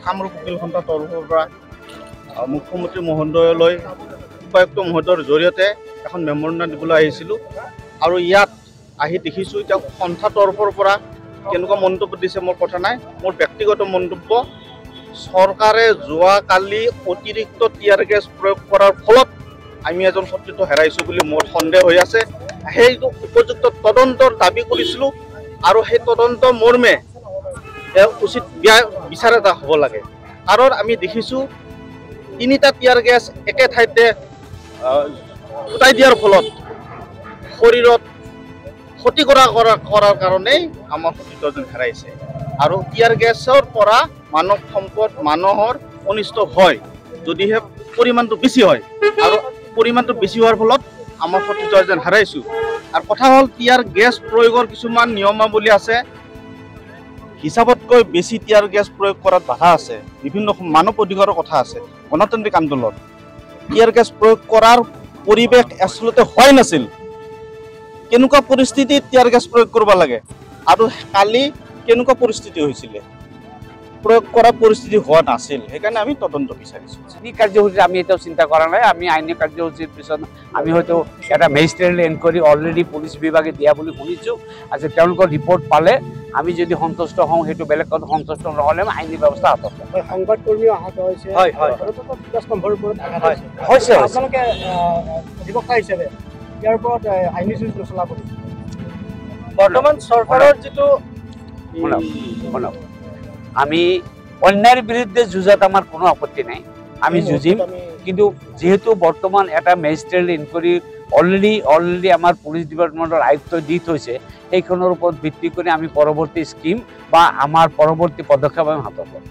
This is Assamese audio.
কামৰূপ উকিল সন্থাৰ তৰফৰ পৰা মুখ্যমন্ত্ৰী মহোদয়লৈ উপায়ুক্ত মহোদয়ৰ জৰিয়তে এখন মেমৰেণ্ডাম দিবলৈ আহিছিলোঁ আৰু ইয়াত আহি দেখিছোঁ এতিয়া সন্থাৰ তৰফৰ পৰা কেনেকুৱা মন্তব্য দিছে মোৰ কথা নাই। মোৰ ব্যক্তিগত মন্তব্য, চৰকাৰে যোৱাকালি অতিৰিক্ত টিয়াৰ গেছ প্ৰয়োগ কৰাৰ ফলত আমি এজন সতীৰ্থ হেৰাইছোঁ বুলি মোৰ সন্দেহ হৈ আছে। সেইটো উপযুক্ত তদন্তৰ দাবী কৰিছিলোঁ আৰু সেই তদন্ত মৰ্মে উচিত বিচাৰ এটা হ'ব লাগে। কাৰণ আমি দেখিছোঁ 3টা টিয়াৰ গেছ একে ঠাইতে ফুটাই দিয়াৰ ফলত শৰীৰত ক্ষতি কৰাৰ কাৰণেই আমাৰ সতীৰ্থজন হেৰাইছে আৰু টিয়াৰ গেছৰ পৰা মানৱ সম্পদ মানুহৰ অনিষ্ট হয় যদিহে পৰিমাণটো বেছি হয় আৰু পৰিমাণটো বেছি হোৱাৰ ফলত আমাৰ সতীৰ্থজন হেৰাইছোঁ। আৰু কথা হ'ল টিয়াৰ গেছ প্ৰয়োগৰ কিছুমান নিয়মাৱলী আছে, হিচাপতকৈ বেছি টিয়াৰ গেছ প্ৰয়োগ কৰাত বাধা আছে, বিভিন্ন মানৱ অধিকাৰৰ কথা আছে, গণতান্ত্ৰিক আন্দোলন। টিয়াৰ গেছ প্ৰয়োগ কৰাৰ পৰিৱেশ আচলতে হোৱাই নাছিল। কেনেকুৱা পৰিস্থিতিত টিয়াৰ গেছ প্ৰয়োগ কৰিব লাগে আৰু কালি কেনেকুৱা পৰিস্থিতি হৈছিলে, প্ৰয়োগ কৰা পৰিস্থিতি হোৱা নাছিল। সেইকাৰণে আমি তদন্ত বিচাৰিছোঁ। আইনী কাৰ্যসূচী আমি এতিয়াও চিন্তা কৰা নাই। আমি আইনী কাৰ্যসূচীৰ পিছত আমি হয়তো এটা মেজিষ্ট্ৰেট এনকুৱাৰী অলৰেডি পুলিচ বিভাগে দিয়া বুলি শুনিছোঁ। আজি তেওঁলোকৰ ৰিপৰ্ট পালে আমি যদি সন্তুষ্ট হওঁ, সেইটো বেলেগ কথা। সন্তুষ্ট নহ'লে আমি আইনী ব্যৱস্থা হাতত ল'ম। সংবাদকৰ্মীও আহত হৈছে। হয় হয় স্তম্ভৰ ওপৰত হৈছে। আপোনালোকে অধিবক্তা হিচাপে ইয়াৰ ওপৰত আইনী যুঁজ নচলাব। বৰ্তমান চৰকাৰৰ যিটো শুনক, আমি অন্যায়ৰ বিৰুদ্ধে যুঁজাত আমাৰ কোনো আপত্তি নাই, আমি যুঁজিম। কিন্তু যেহেতু বৰ্তমান এটা মেজিষ্ট্ৰেট ইনকুৱাৰী অলৰেডি আমাৰ পুলিচ ডিপাৰ্টমেণ্টৰ আয়ুক্ত দি থৈছে, সেইখনৰ ওপৰত ভিত্তি কৰি আমি পৰৱৰ্তী স্কিম বা আমাৰ পৰৱৰ্তী পদক্ষেপ আমি হাতত ল'ম।